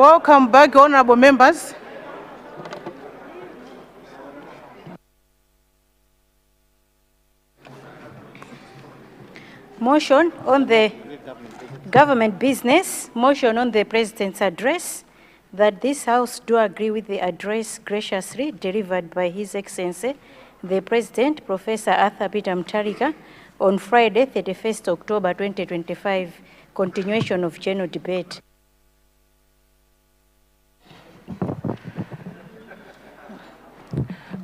Welcome back, honorable members. Motion on the government business, motion on the President's address, that this House do agree with the address graciously delivered by His Excellency, the President, Professor Arthur Peter Mutharika, on Friday, 31st October 2025, continuation of general debate.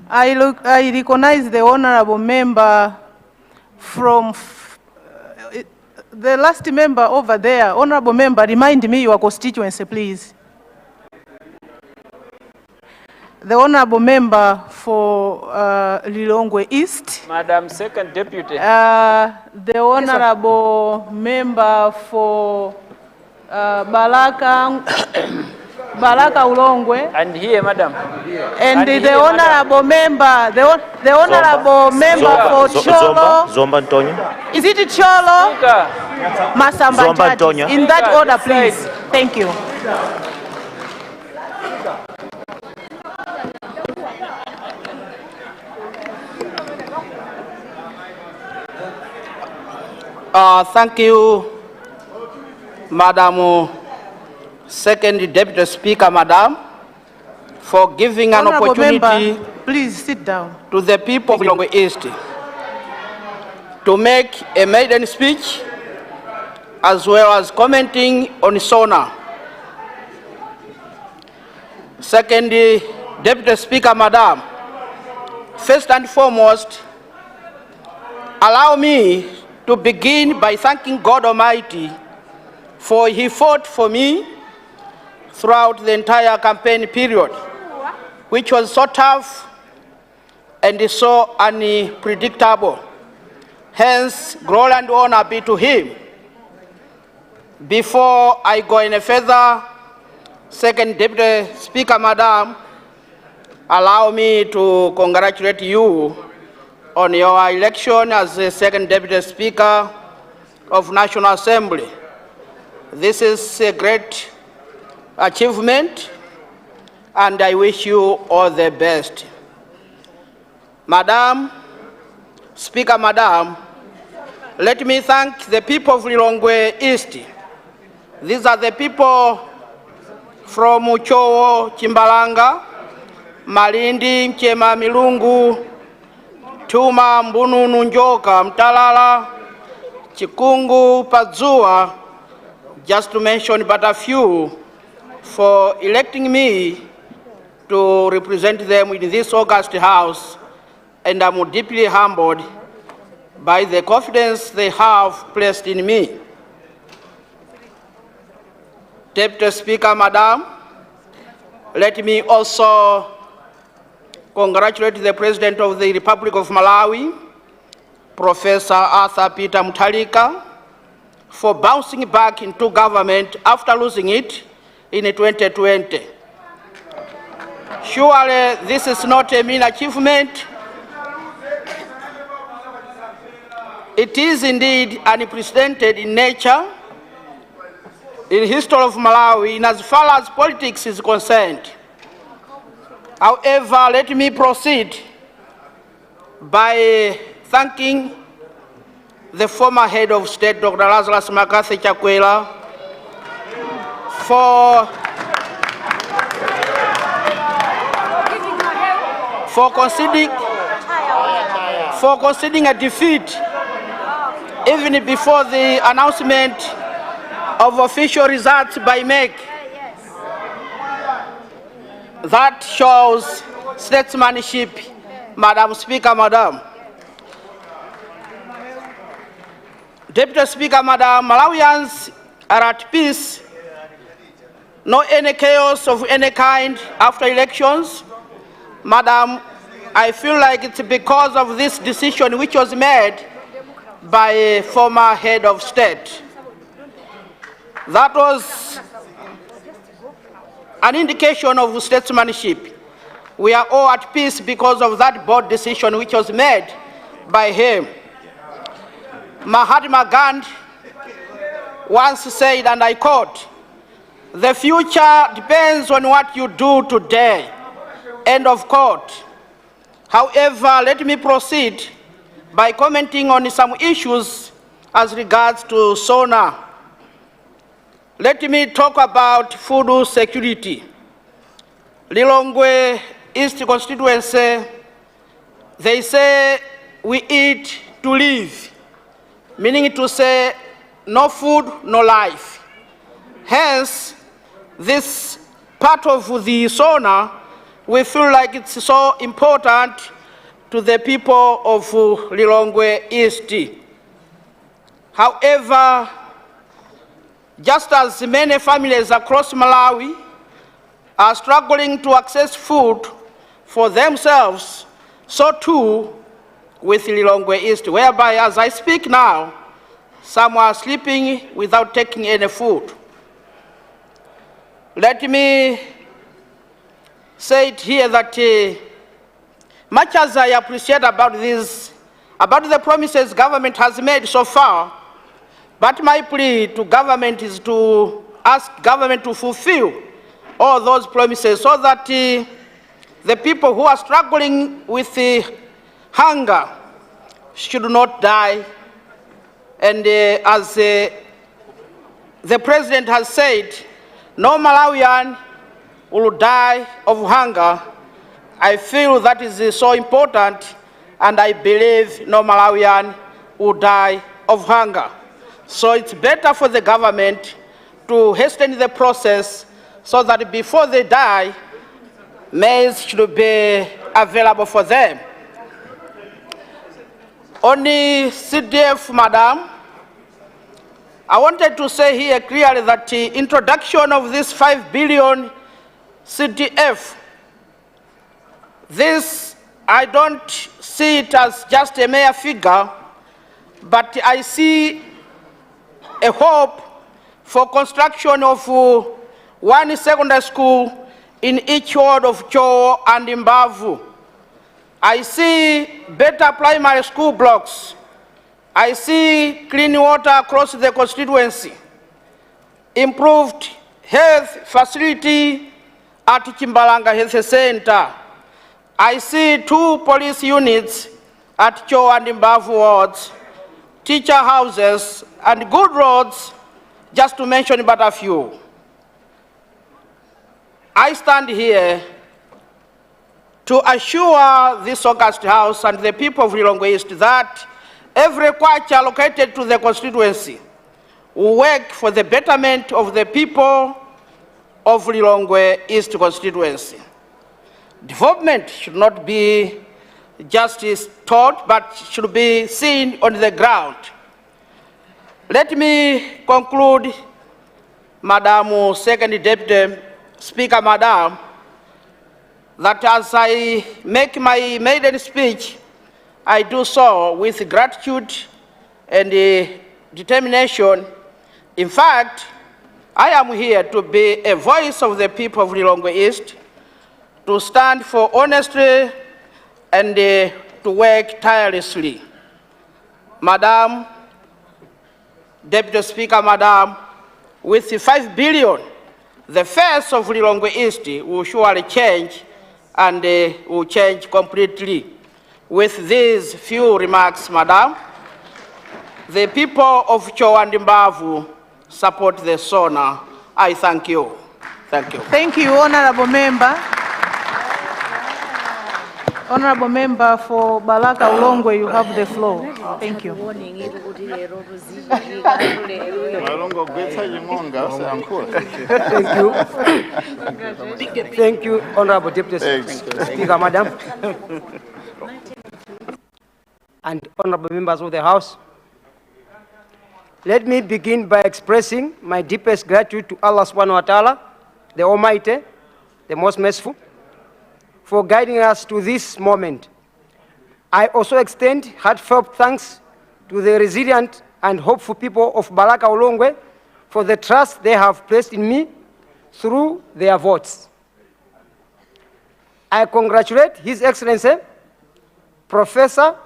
I recognize the honorable member from the last member over there. Honorable member, remind me your constituency, please. The honorable member for Lilongwe East. Madam Second Deputy. The honorable member for Baraka Ulongwe. And here, madam. And the honorable member, the honorable member for Cholo. Zomba Antonio. Is it Cholo? Masamba Zomba Antonio. In that order, please. Thank you. Thank you, Madam Second Deputy Speaker, Madam, for giving an Honorable opportunity member, please sit down. to the people of Lilongwe East to make a maiden speech as well as commenting on SONA. Second Deputy Speaker, Madam, first and foremost, allow me to begin by thanking God Almighty for He fought for me throughout the entire campaign period, which was so tough and so unpredictable. Hence, glory and honor be to Him. Before I go any further, Second Deputy Speaker, Madam, allow me to congratulate you on your election as the Second Deputy Speaker of National Assembly. This is a great achievement, and I wish you all the best. Madam Speaker, Madam, let me thank the people of Lilongwe East. These are the people from Uchowo, Chimbalanga, Malindi, Mchema, Milungu, Tuma, Mbununu, Njoka, Mtalala, Chikungu, Padzua, just to mention but a few, for electing me to represent them in this August House, and I'm deeply humbled by the confidence they have placed in me. Deputy Speaker, Madam, let me also congratulate the President of the Republic of Malawi, Professor Arthur Peter Mutharika, for bouncing back into government after losing it in 2020. Surely this is not a mean achievement. It is indeed unprecedented in nature in the history of Malawi in as far as politics is concerned. However, let me proceed by thanking the former head of state, Dr. Lazarus Makathi Chakwera, for conceding a defeat even before the announcement of official results by MEC. That shows statesmanship, Madam Speaker, Madam. Deputy Speaker, Madam, Malawians are at peace. No any chaos of any kind after elections. Madam, I feel like it's because of this decision which was made by a former head of state. That was an indication of statesmanship. We are all at peace because of that bold decision which was made by him. Mahatma Gandhi once said, and I quote, The future depends on what you do today. End of quote. However, let me proceed by commenting on some issues as regards to SONA. Let me talk about food security. Lilongwe East constituency, they say we eat to live, meaning to say no food, no life. Hence, this part of the SONA, we feel like it's so important to the people of Lilongwe East. However, just as many families across Malawi are struggling to access food for themselves, so too with Lilongwe East, whereby as I speak now, some are sleeping without taking any food. Let me say it here that much as I appreciate about the promises government has made so far, but my plea to government is to ask government to fulfill all those promises so that the people who are struggling with hunger should not die. And as the president has said, no Malawian will die of hunger. I feel that is so important, and I believe no Malawian will die of hunger. So it's better for the government to hasten the process so that before they die, maize should be available for them. On the CDF, Madam, I wanted to say here clearly that the introduction of this 5 billion CDF, this, I don't see it as just a mere figure, but I see a hope for construction of one secondary school in each ward of Cho and Mbavu. I see better primary school blocks. I see clean water across the constituency, improved health facility at Chimbalanga Health Center. I see 2 police units at Cho and Mbavu wards, teacher houses, and good roads, just to mention but a few. I stand here to assure this August House and the people of Lilongwe East that every kwacha allocated to the constituency will work for the betterment of the people of Lilongwe East constituency. Development should not be just taught, but should be seen on the ground. Let me conclude, Madam Second Deputy Speaker, Madam, that as I make my maiden speech, I do so with gratitude and determination. In fact, I am here to be a voice of the people of Lilongwe East, to stand for honesty and to work tirelessly. Madam Deputy Speaker, Madam, with the 5 billion, the face of Lilongwe East will surely change and will change completely. With these few remarks, Madam, the people of Cho and Mbavu support the SONA. I thank you. Thank you. Thank you, Honorable Member. Honorable Member for Balaka Ulongwe, you have the floor. Thank you. Thank you. Thank you, Honorable Deputy Speaker, Madam. And honorable members of the House. Let me begin by expressing my deepest gratitude to Allah subhanahu wa ta'ala, the Almighty, the most merciful, for guiding us to this moment. I also extend heartfelt thanks to the resilient and hopeful people of Balaka Ulongwe for the trust they have placed in me through their votes. I congratulate His Excellency, Professor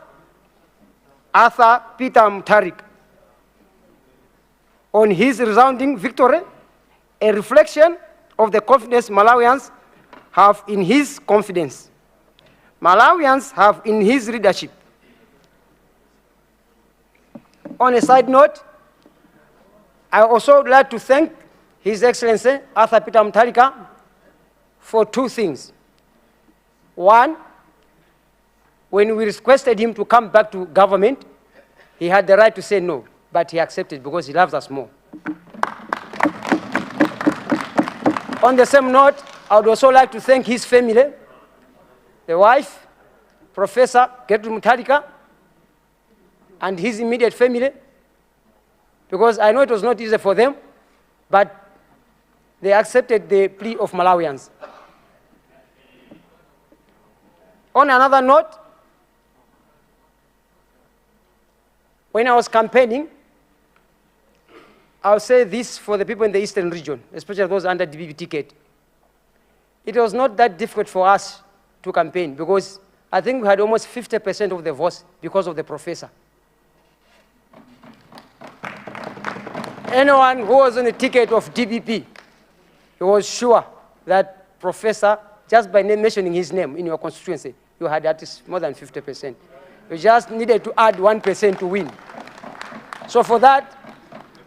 Arthur Peter Mutarik, on his resounding victory a reflection of the confidence Malawians have in his confidence. Malawians have in his leadership. On a side note, I also would like to thank His Excellency Arthur Peter Mutharika for two things. One, when we requested him to come back to government, he had the right to say no, but he accepted because he loves us more. On the same note, I would also like to thank his family, the wife, Professor Gertrude Mutharika, and his immediate family, because I know it was not easy for them, but they accepted the plea of Malawians. On another note, when I was campaigning, I'll say this for the people in the Eastern region, especially those under DBB ticket. It was not that difficult for us to campaign because I think we had almost 50% of the votes because of the professor. Anyone who was on the ticket of DBP, he was sure that professor, just by mentioning his name in your constituency, you had at least more than 50%. You just needed to add 1% to win. So for that,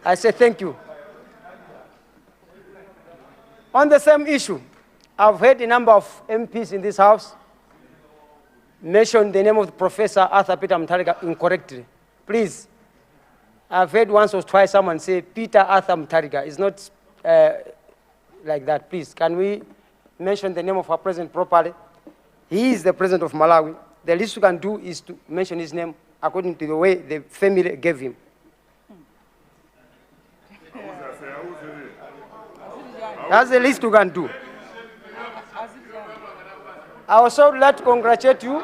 I say thank you. On the same issue, I've heard a number of MPs in this House mention the name of the Professor Arthur Peter Mutharika incorrectly. Please, I've heard once or twice someone say Peter Arthur Mutharika. It's not like that. Please, can we mention the name of our president properly? He is the president of Malawi. The least we can do is to mention his name according to the way the family gave him. That's the least we can do. I also would like to congratulate you,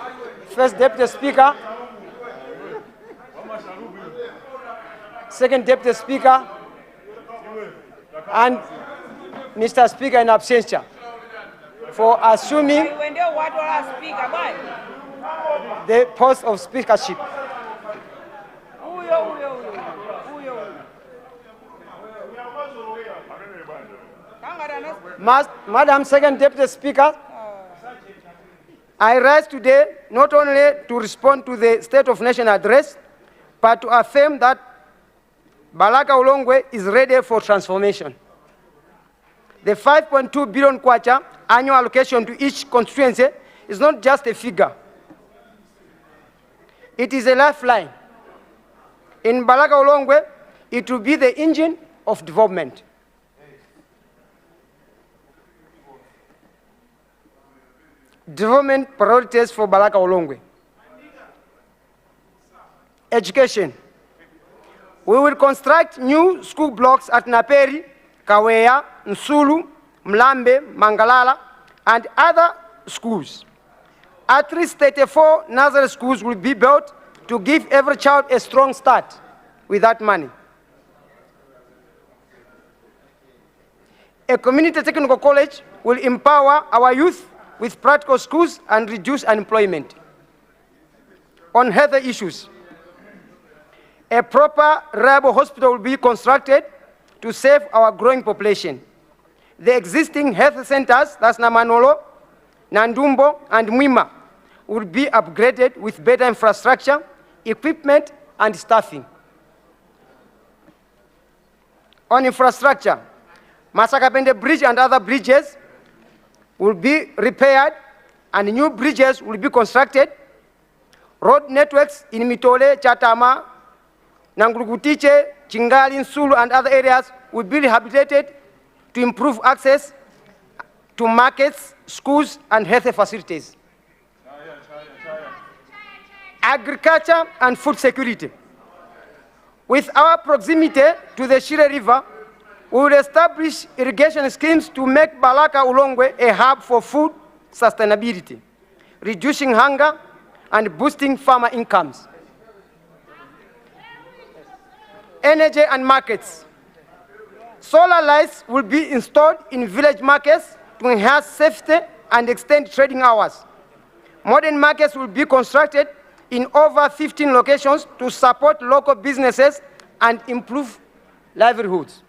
First Deputy Speaker, Second Deputy Speaker, and Mr. Speaker in absentia for assuming the post of speakership. Madam Second Deputy Speaker, I rise today not only to respond to the State of Nation address, but to affirm that Balaka Ulongwe is ready for transformation. The 5.2 billion kwacha annual allocation to each constituency is not just a figure. It is a lifeline. In Balaka Ulongwe, it will be the engine of development. Development priorities for Balaka Ulongwe. Education. We will construct new school blocks at Naperi, Kaweya, Nsulu, Mlambe, Mangalala, and other schools. At least 34 nursery schools will be built to give every child a strong start with that money. A community technical college will empower our youth with practical schools and reduce unemployment. On health issues, a proper, reliable hospital will be constructed to save our growing population. The existing health centers, that's Namanolo, Nandumbo, and Mwima, will be upgraded with better infrastructure, equipment, and staffing. On infrastructure, Masakapende Bridge and other bridges will be repaired and new bridges will be constructed. Road networks in Mitole, Chatama, Nangurugutiche, Chingali, Nsulu, and other areas will be rehabilitated to improve access to markets, schools, and health facilities. Agriculture and food security. With our proximity to the Shire River, we will establish irrigation schemes to make Balaka Ulongwe a hub for food sustainability, reducing hunger and boosting farmer incomes. Energy and markets. Solar lights will be installed in village markets to enhance safety and extend trading hours. Modern markets will be constructed in over 15 locations to support local businesses and improve livelihoods.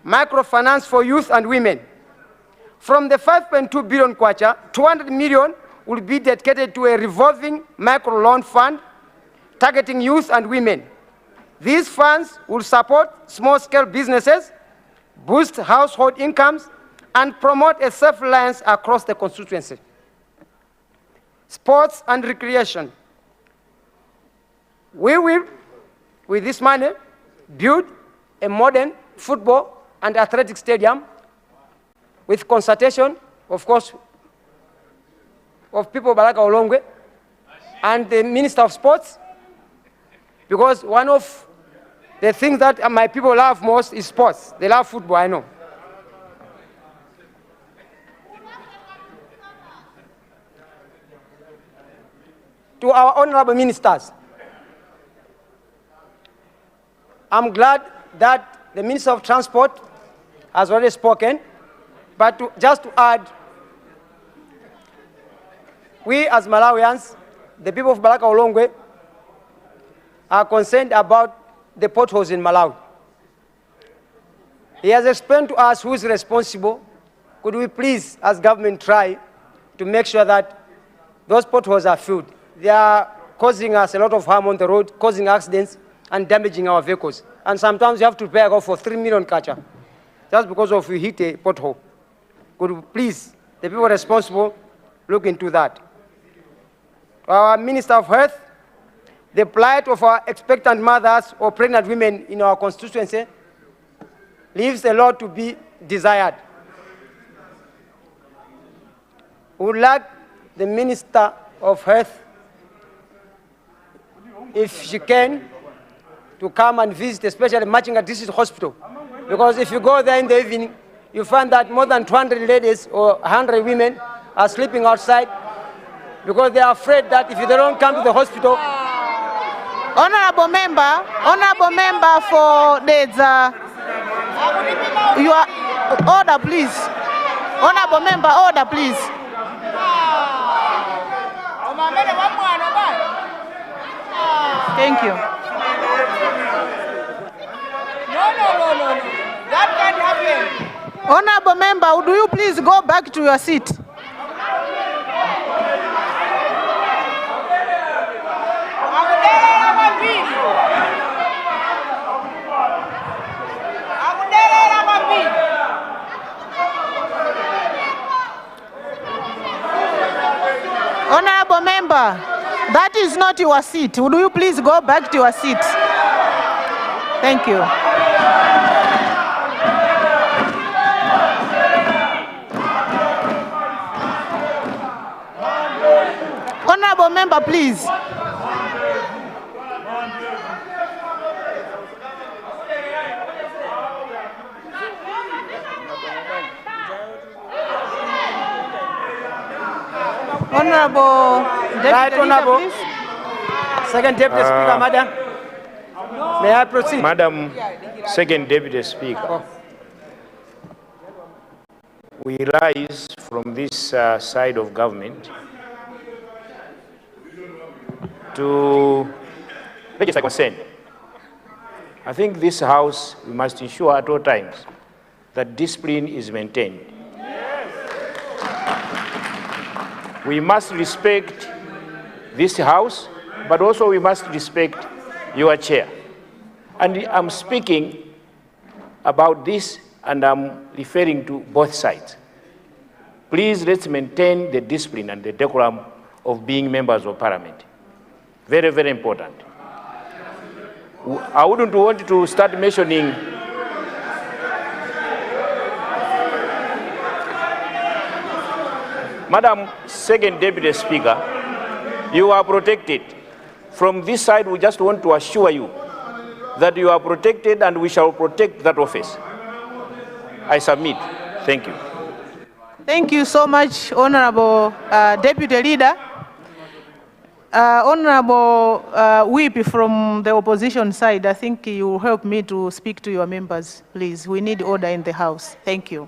microfinance for youth and women. From the 5.2 billion kwacha, 200 million will be dedicated to a revolving microloan fund targeting youth and women. These funds will support small-scale businesses, boost household incomes, and promote a self-reliance across the constituency. Sports and recreation. We will, with this money, build a modern football and athletic stadium with consultation, of course, of people Baraka Olongwe and the Minister of Sports, because one of the things that my people love most is sports. They love football, I know. To our honorable ministers, I'm glad that the Minister of Transport has already spoken, but just to add, we as Malawians, the people of Baraka Olongwe, are concerned about the potholes in Malawi. He has explained to us who is responsible. Could we please, as government, try to make sure that those potholes are filled? They are causing us a lot of harm on the road, causing accidents and damaging our vehicles. And sometimes you have to pay for 3 million kwacha just because of you hit a pothole. Could we please, the people responsible, look into that? Our Minister of Health, the plight of our expectant mothers or pregnant women in our constituency leaves a lot to be desired. We would like the Minister of Health, if she can, to come and visit, especially Machinga District Hospital. Because if you go there in the evening, you find that more than 200 ladies or 100 women are sleeping outside because they are afraid that if they don't come to the hospital. Honorable member for the you are order, please. Honorable member, order, please. Thank you. No. That can't happen. Honorable member, do you please go back to your seat? Honorable member, that is not your seat. Would you please go back to your seat? Thank you. Honorable member, please. Honorable Deputy Honorable. Leader, please. Second Deputy Speaker, Madam. May I proceed? Madam Second Deputy Speaker, we rise from this side of government to register consent. I think this House, we must ensure at all times that discipline is maintained. We must respect this House, but also we must respect your chair. And I'm speaking about this, and I'm referring to both sides. Please, let's maintain the discipline and the decorum of being members of parliament. Very, very important. I wouldn't want to start mentioning Madam Second Deputy Speaker, you are protected. From this side, we just want to assure you that you are protected and we shall protect that office. I submit. Thank you. Thank you so much, Honorable Deputy Leader. Honorable Whip from the opposition side, I think you will help me to speak to your members, please. We need order in the House. Thank you.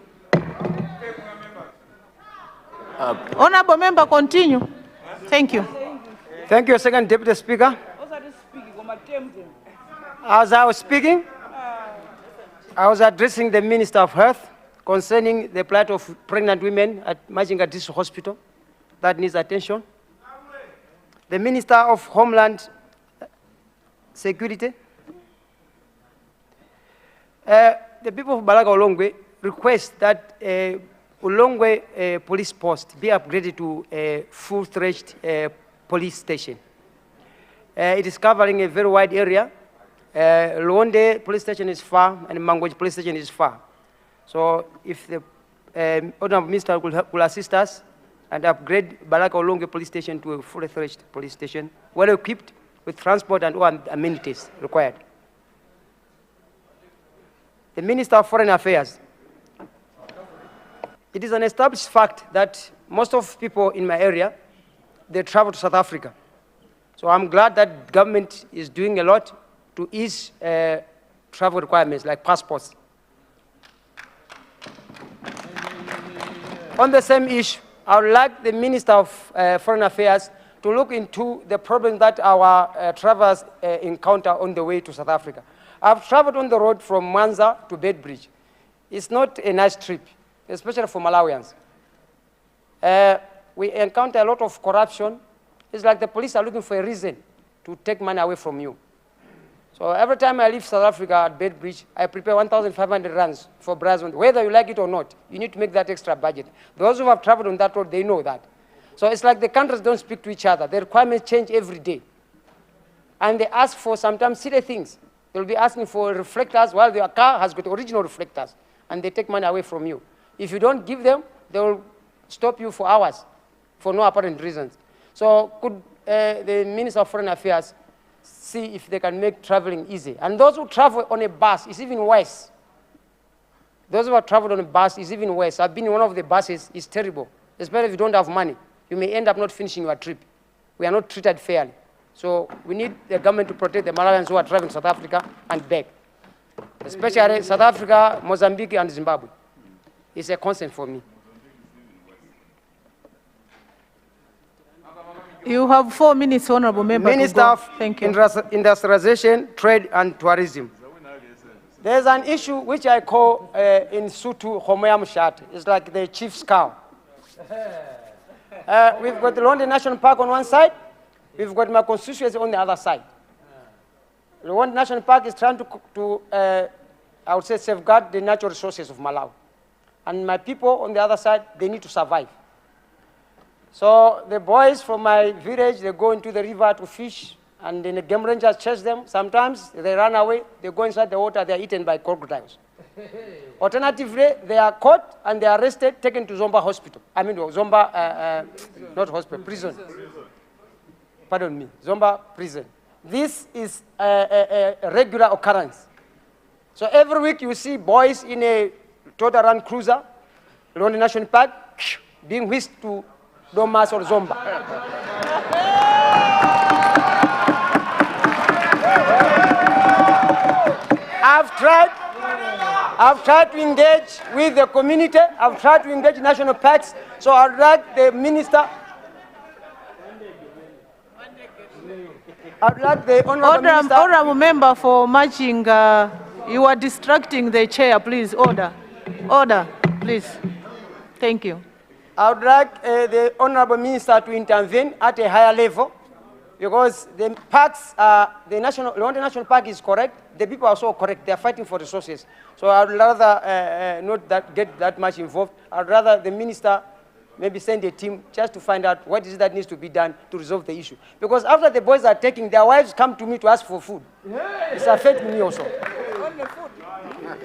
Honorable member, continue. Thank you. Thank you, Second Deputy Speaker. As I was speaking, I was addressing the Minister of Health concerning the plight of pregnant women at Majinga District Hospital that needs attention. The Minister of Homeland Security. The people of Balaga Ulongwe request that Ulongwe police post be upgraded to a full-fledged police station. It is covering a very wide area. Luonde police station is far, and Mangoj police station is far. So if the Honorable Minister will assist us and upgrade Balaga Ulongwe police station to a full-fledged police station, well equipped with transport and all amenities required. The Minister of Foreign Affairs. It is an established fact that most of people in my area, they travel to South Africa. So I'm glad that government is doing a lot to ease travel requirements like passports. On the same issue, I would like the Minister of Foreign Affairs to look into the problem that our travelers encounter on the way to South Africa. I've traveled on the road from Mwanza to Bedbridge. It's not a nice trip, especially for Malawians. We encounter a lot of corruption. It's like the police are looking for a reason to take money away from you. So every time I leave South Africa at Bedbridge, I prepare 1,500 rands for Brazil. Whether you like it or not, you need to make that extra budget. Those who have traveled on that road, they know that. So it's like the countries don't speak to each other. The requirements change every day. And they ask for sometimes silly things. They'll be asking for reflectors while their car has got original reflectors, and they take money away from you. If you don't give them, they will stop you for hours for no apparent reasons. So could the Minister of Foreign Affairs see if they can make traveling easy? And those who travel on a bus is even worse. Those who have traveled on a bus is even worse. I've been in one of the buses. It's terrible, especially if you don't have money. You may end up not finishing your trip. We are not treated fairly. So we need the government to protect the Malawians who are traveling to South Africa and back, especially South Africa, Mozambique, and Zimbabwe. It's a concern for me. You have 4 minutes, Honorable Member. Minister of Thank you. Industrialization, Trade and Tourism. There's an issue which I call in Sutu Homoyam Shat. It's like the chief's cow. We've got the London National Park on one side. We've got my constituency on the other side. The London National Park is trying to I would say, safeguard the natural resources of Malawi. And my people on the other side, they need to survive. So the boys from my village, they go into the river to fish, and then the game rangers chase them. Sometimes they run away, they go inside the water, they are eaten by crocodiles. Alternatively, they are caught and they are arrested, taken to Zomba Hospital. I mean, Zomba, not hospital, prison. Pardon me, Zomba prison. This is a regular occurrence. So every week you see boys in a Toyota Land Cruiser, London National Park, being whisked to Domas or Zomba. I've tried to engage with the community. I've tried to engage national parks. So I'd like the minister. I'd like the honorable minister. Honorable member for matching. You are distracting the chair. Please order. Order, please. Thank you. I would like the honorable minister to intervene at a higher level, because the parks, the London National Park is correct. The people are also correct. They are fighting for resources. So I would rather not get that much involved. I would rather the minister maybe send a team just to find out what is it that needs to be done to resolve the issue. Because after the boys are taking, their wives come to me to ask for food. It's affecting me also.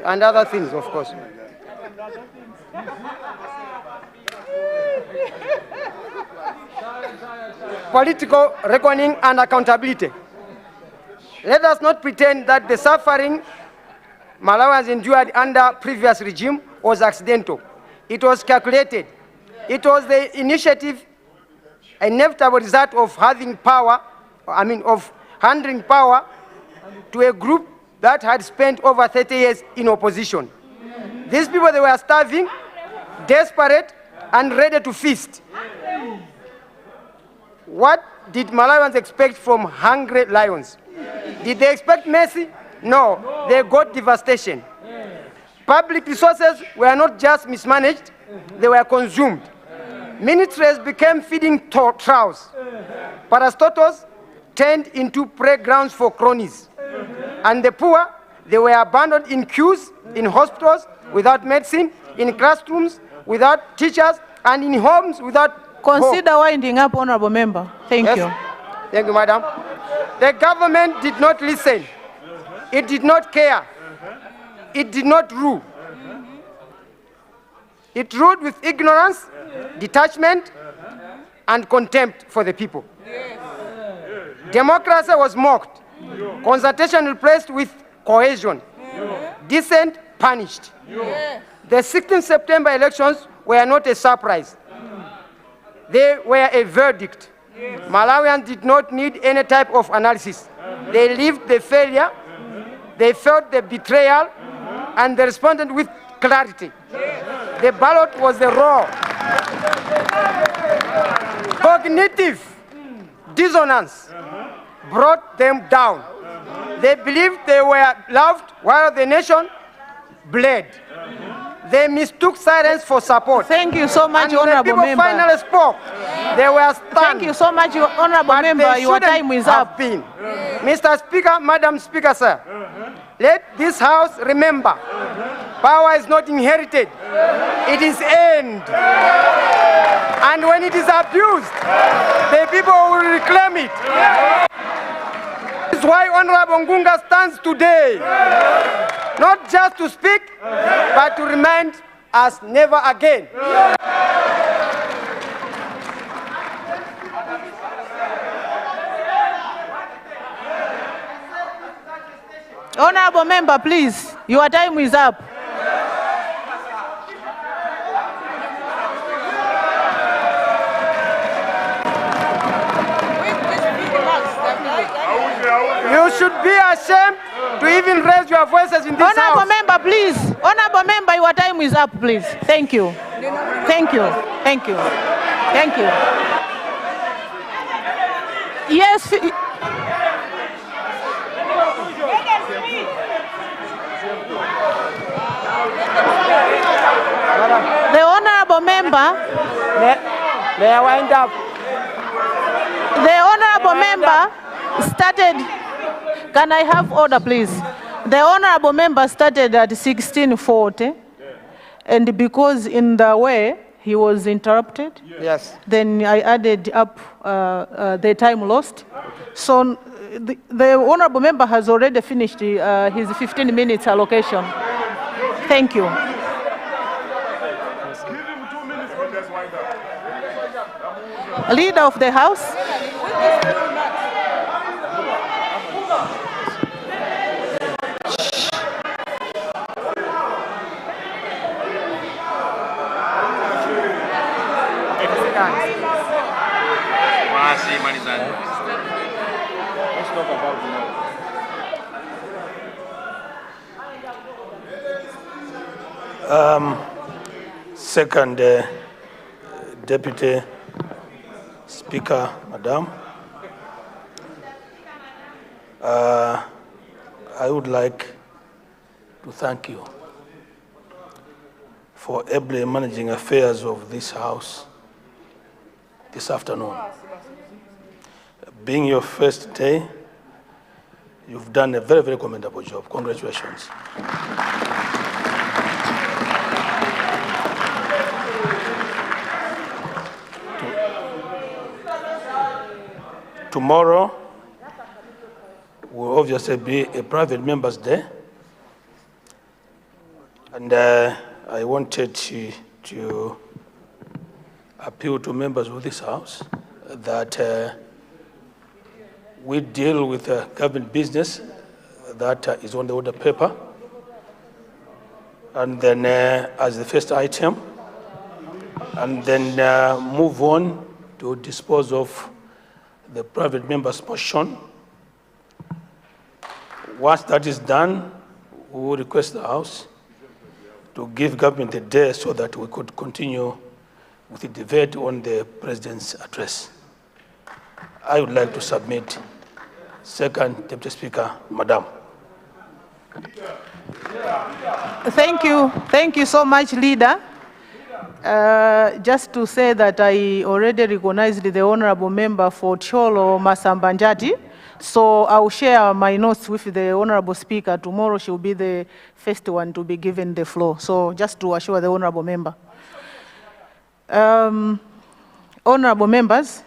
And other things, of course. Political reckoning and accountability. Let us not pretend that the suffering Malawians endured under previous regime was accidental. It was calculated. It was the initiative, inevitable result of having power, of handing power to a group that had spent over 30 years in opposition. These people, they were starving, desperate, and ready to feast. What did Malawians expect from hungry lions? Did they expect mercy? No, they got devastation. Public resources were not just mismanaged, they were consumed. Ministries became feeding troughs. Parastotles turned into playgrounds for cronies. And the poor, they were abandoned in queues, in hospitals without medicine, in classrooms without teachers, and in homes without Consider winding up, Honorable Member. Thank you. Thank you, Madam. The government did not listen. It did not care. It did not rule. It ruled with ignorance, detachment, and contempt for the people. Democracy was mocked. Consultation replaced with cohesion. Dissent punished. The 16th September elections were not a surprise. They were a verdict. Malawians did not need any type of analysis. They lived the failure, they felt the betrayal, and they responded with clarity. The ballot was the raw. Cognitive dissonance brought them down. They believed they were loved while the nation bled. They mistook silence for support. Thank you so much, and Honorable when the people Member. finally spoke, they were stunned. Thank you so much, Honorable Member. Your time is up. Mr. Speaker, Madam Speaker, sir, let this House remember, power is not inherited, it is earned. And when it is abused, the people will reclaim it. This is why Honorable Ngunga stands today, not just to speak, but to remind us never again. Honorable Member, please. Your time is up. You should be ashamed to even raise your voices in this Honorable House. Member, please. Honorable Member, your time is up, please. Thank you. Thank you. Thank you. Thank you. Yes. The Honorable Member. May I wind up? The Honorable Member started. Can I have order, please? The Honorable Member started at 16:40, and because in the way he was interrupted, Yes. then I added up the time lost. So the Honorable Member has already finished his 15 minutes allocation. Thank you. Leader of the House. Second Deputy Speaker, Madam, I would like to thank you for ably managing affairs of this House this afternoon. Being your first day, you've done a very, very commendable job. Congratulations. Tomorrow will obviously be a private members' day, and I wanted to appeal to members of this House that we deal with government business that is on the order paper, and then as the first item, and then move on to dispose of the private members' portion. Once that is done, we will request the House to give government a day so that we could continue with the debate on the President's address. I would like to submit. Second Deputy Speaker, Madam. Thank you so much, leader. Just to say that I already recognized the honorable member for Cholo Masambanjati. So I will share my notes with the honorable speaker. Tomorrow she will be the first one to be given the floor. So just to assure the honorable member. Honorable members,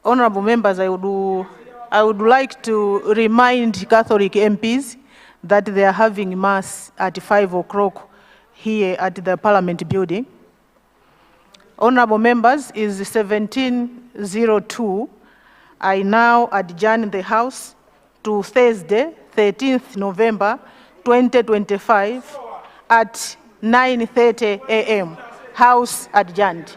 I would like to remind Catholic MPs that they are having mass at 5 o'clock here at the Parliament building. Honorable members, is 17:02. I now adjourn the House to Thursday, 13th November 2025 at 9:30 a.m. House adjourned.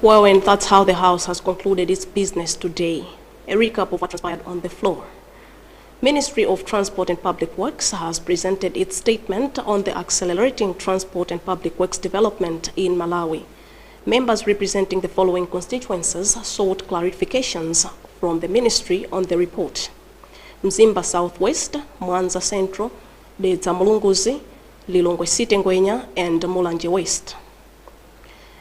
Well, and that's how the House has concluded its business today. A recap of what transpired on the floor. Ministry of Transport and Public Works has presented its statement on the accelerating transport and public works development in Malawi. Members representing the following constituencies sought clarifications from the ministry on the report: Mzimba Southwest, Mwanza Central, Dedza Mulunguzi, Lilongwe City Ngwenya, and Mulanje West.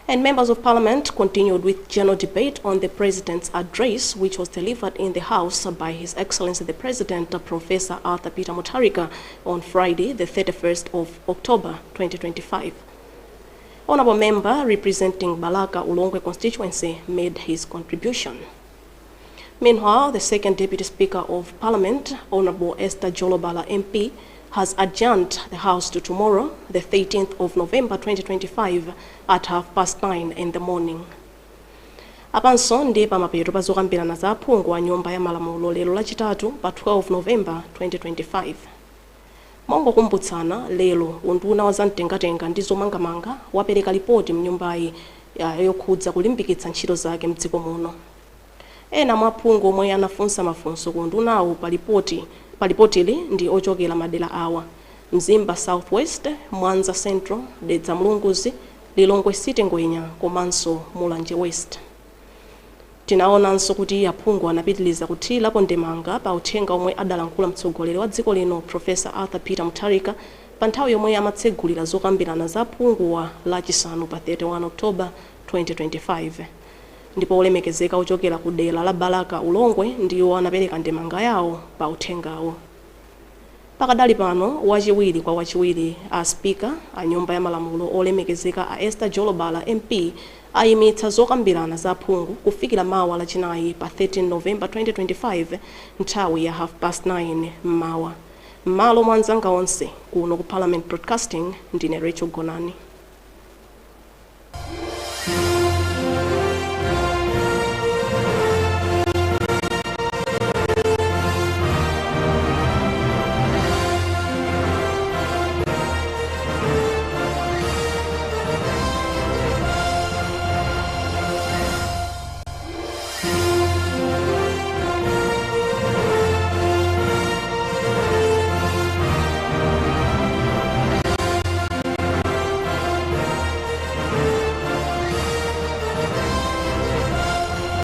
And members of parliament continued with general debate on the president's address, which was delivered in the House by His Excellency the President, Professor Arthur Peter Mutharika, on Friday, the 31st of October, 2025. Honorable member representing Balaka Ulongwe constituency made his contribution. Meanwhile, the second Deputy Speaker of Parliament, Honorable Esther Jolobala MP, has adjourned the House to tomorrow, the 13th of November 2025, at 9:30 in the morning. Apanso ndi pamapeto pazokambirana za aphungu a nyumba ya malamulo lero lachitatu pa 12 November 2025. Mongokumbutsana lero unduna wa zamtengatenga ndi zomangamanga wapereka ripoti mnyumbayi yokhudza kulimbikitsa ntchito zake mdziko muno. Ena mwa aphungu omwe anafunsa mafunso ku undunawo pa ripotili ndi ochokera madera awa: Mzimba Southwest, Mwanza Central, Dedza Mulunguzi, Lilongwe City Ngwenya, komanso Mulanje West. Tinaonanso kuti aphungu anapitiliza kuthirapo ndemanga pa uthenga omwe adalankhula mtsogoleri wa dziko lino Professor Arthur Peter Mutharika pa nthawi yomwe amatsegulira zokambirana za phungu lachisanu pa 31 October 2025. Ndipo olemekezeka ochokera ku dera la Balaka Ulongwe ndiwo anapereka ndemanga yawo pa uthengawo. Pakadali pano wachiwiri kwa wachiwiri a speaker a nyumba ya malamulo olemekezeka a Esther Jolobala MP ayimitsa zokambirana za phungu kufikira mawa lachinayi pa 13 November 2025 nthawi ya 9:30 mmawa. Malo mwanzanga onse kuno ku Parliament Broadcasting ndine Rachel Gonani.